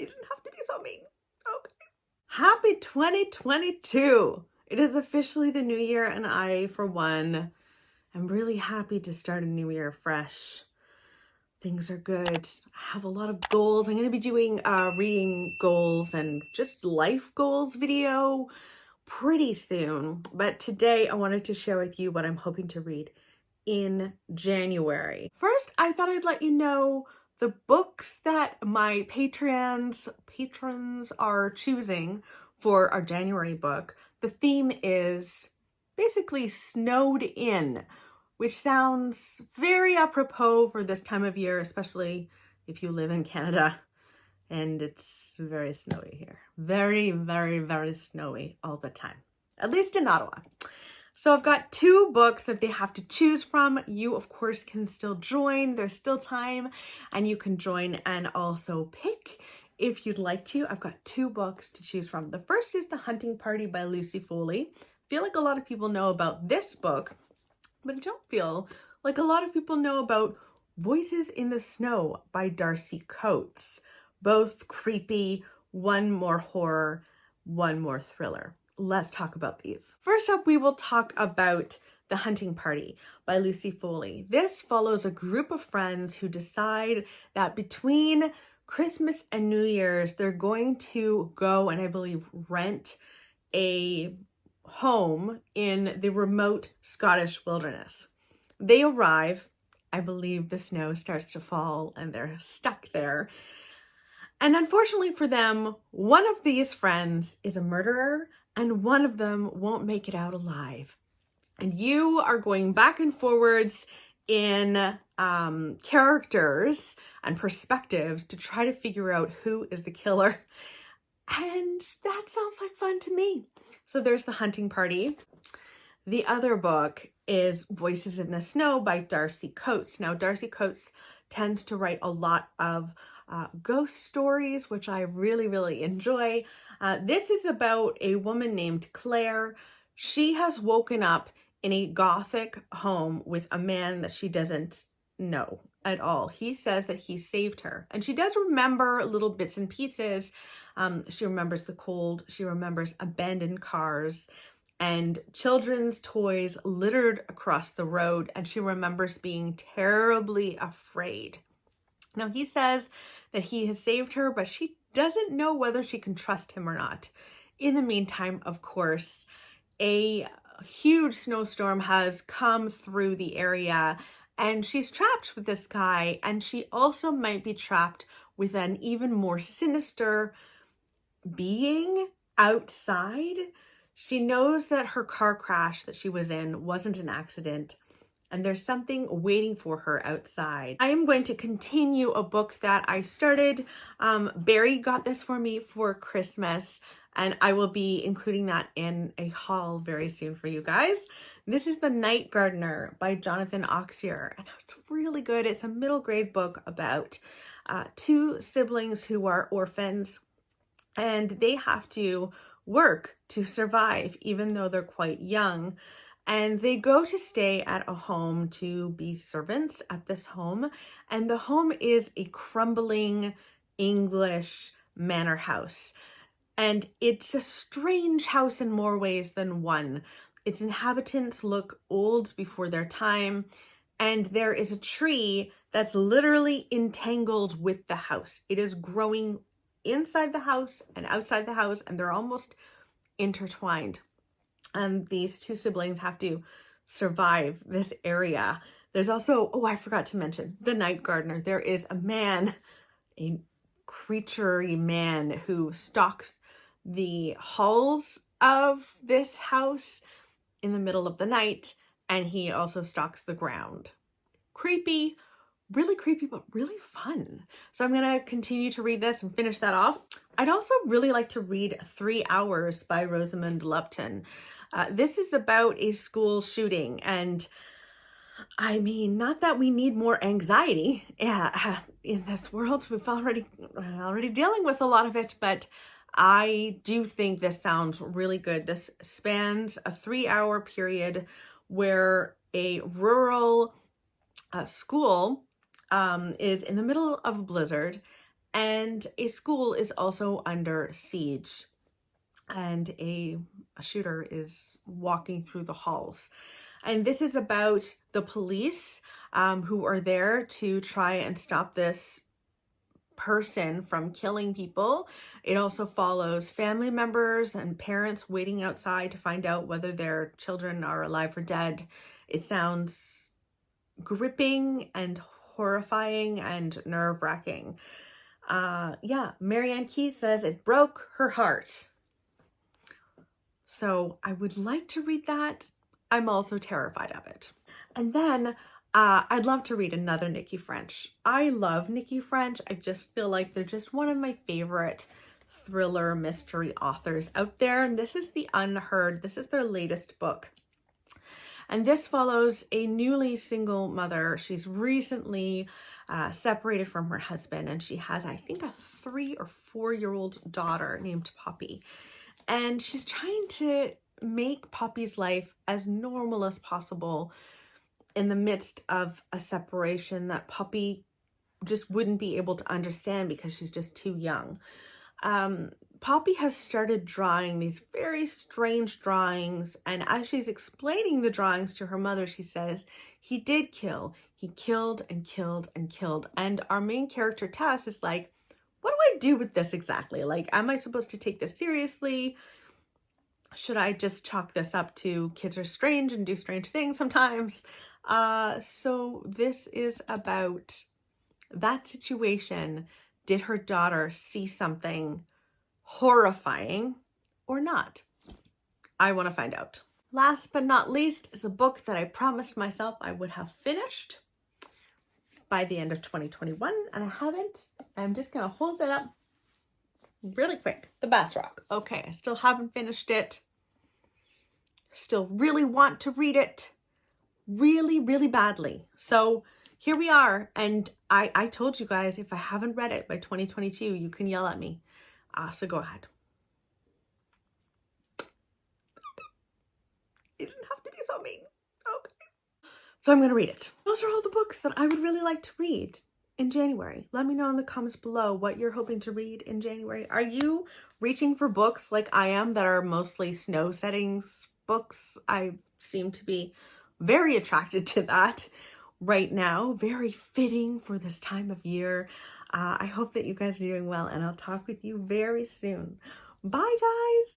You didn't have to be so mean. Okay. Happy 2022. It is officially the new year, and I, for one, am really happy to start a new year fresh. Things are good. I have a lot of goals. I'm going to be doing reading goals and just life goals video pretty soon. But today I wanted to share with you what I'm hoping to read in January. First, I thought I'd let you know the books that my patrons are choosing for our January book. The theme is basically snowed in, which sounds very apropos for this time of year, especially if you live in Canada and it's very snowy here. Very, very, very snowy all the time, at least in Ottawa. So I've got 2 books that they have to choose from. You, of course, can still join. There's still time, and you can join and also pick if you'd like to. I've got 2 books to choose from. The first is The Hunting Party by Lucy Foley. I feel like a lot of people know about this book, but I don't feel like a lot of people know about Voices in the Snow by Darcy Coates. Both creepy, one more horror, one more thriller. Let's talk about these. First up, we will talk about The Hunting Party by Lucy Foley. This follows a group of friends who decide that between Christmas and New Year's, they're going to go and I believe rent a home in the remote Scottish wilderness. They arrive, I believe the snow starts to fall and they're stuck there. And unfortunately for them, one of these friends is a murderer and one of them won't make it out alive. And you are going back and forwards in characters and perspectives to try to figure out who is the killer. And that sounds like fun to me. So there's The Hunting Party. The other book is Voices in the Snow by Darcy Coates. Now, Darcy Coates tends to write a lot of ghost stories, which I really, really enjoy. This is about a woman named Claire. She has woken up in a gothic home with a man that she doesn't know at all. He says that he saved her, and she does remember little bits and pieces. She remembers the cold. She remembers abandoned cars and children's toys littered across the road, and she remembers being terribly afraid. Now, he says that he has saved her, but she doesn't know whether she can trust him or not. In the meantime, of course, a huge snowstorm has come through the area and she's trapped with this guy, and she also might be trapped with an even more sinister being outside. She knows that her car crash that she was in wasn't an accident, and there's something waiting for her outside. I am going to continue a book that I started. Barry got this for me for Christmas, and I will be including that in a haul very soon for you guys. This is The Night Gardener by Jonathan Auxier, and it's really good. It's a middle grade book about 2 siblings who are orphans, and they have to work to survive even though they're quite young. And they go to stay at a home to be servants at this home. And the home is a crumbling English manor house. And it's a strange house in more ways than one. Its inhabitants look old before their time. And there is a tree that's literally entangled with the house. It is growing inside the house and outside the house, and they're almost intertwined. And these 2 siblings have to survive this area. There's also, oh, I forgot to mention, The Night Gardener. There is a man, a creature-y man who stalks the halls of this house in the middle of the night, and he also stalks the ground. Creepy, really creepy, but really fun. So I'm going to continue to read this and finish that off. I'd also really like to read 3 Hours by Rosamund Lupton. This is about a school shooting, and I mean, not that we need more anxiety in this world. We've already dealing with a lot of it, but I do think this sounds really good. This spans a 3-hour period where a rural school is in the middle of a blizzard, and a school is also under siege, and a shooter is walking through the halls. And this is about the police who are there to try and stop this person from killing people. It also follows family members and parents waiting outside to find out whether their children are alive or dead. It sounds gripping and horrifying and nerve-wracking. Yeah, Marianne Key says it broke her heart. So I would like to read that. I'm also terrified of it. And then I'd love to read another Nikki French. I love Nikki French. I just feel like they're just one of my favorite thriller mystery authors out there. And this is the Unheard. This is their latest book. And this follows a newly single mother. She's recently separated from her husband, and she has, I think, a 3 or 4-year-old daughter named Poppy. And she's trying to make Poppy's life as normal as possible in the midst of a separation that Poppy just wouldn't be able to understand because she's just too young. Poppy has started drawing these very strange drawings, and as she's explaining the drawings to her mother, she says, he did kill. He killed and killed and killed. And our main character, Tess, is like, what do I do with this exactly? Like, am I supposed to take this seriously? Should I just chalk this up to kids are strange and do strange things sometimes? So this is about that situation. Did her daughter see something horrifying or not? I want to find out. Last but not least is a book that I promised myself I would have finished by the end of 2021, and I haven't. I'm just going to hold it up really quick. The Bass Rock. Okay, I still haven't finished it. Still really want to read it really, really badly. So here we are. And I told you guys, if I haven't read it by 2022, you can yell at me. So go ahead. It didn't have to be so mean. Okay. So I'm going to read it. Those are all the books that I would really like to read in January. Let me know in the comments below what you're hoping to read in January. Are you reaching for books like I am that are mostly snow settings books? I seem to be very attracted to that right now. Very fitting for this time of year. I hope that you guys are doing well, and I'll talk with you very soon. Bye, guys.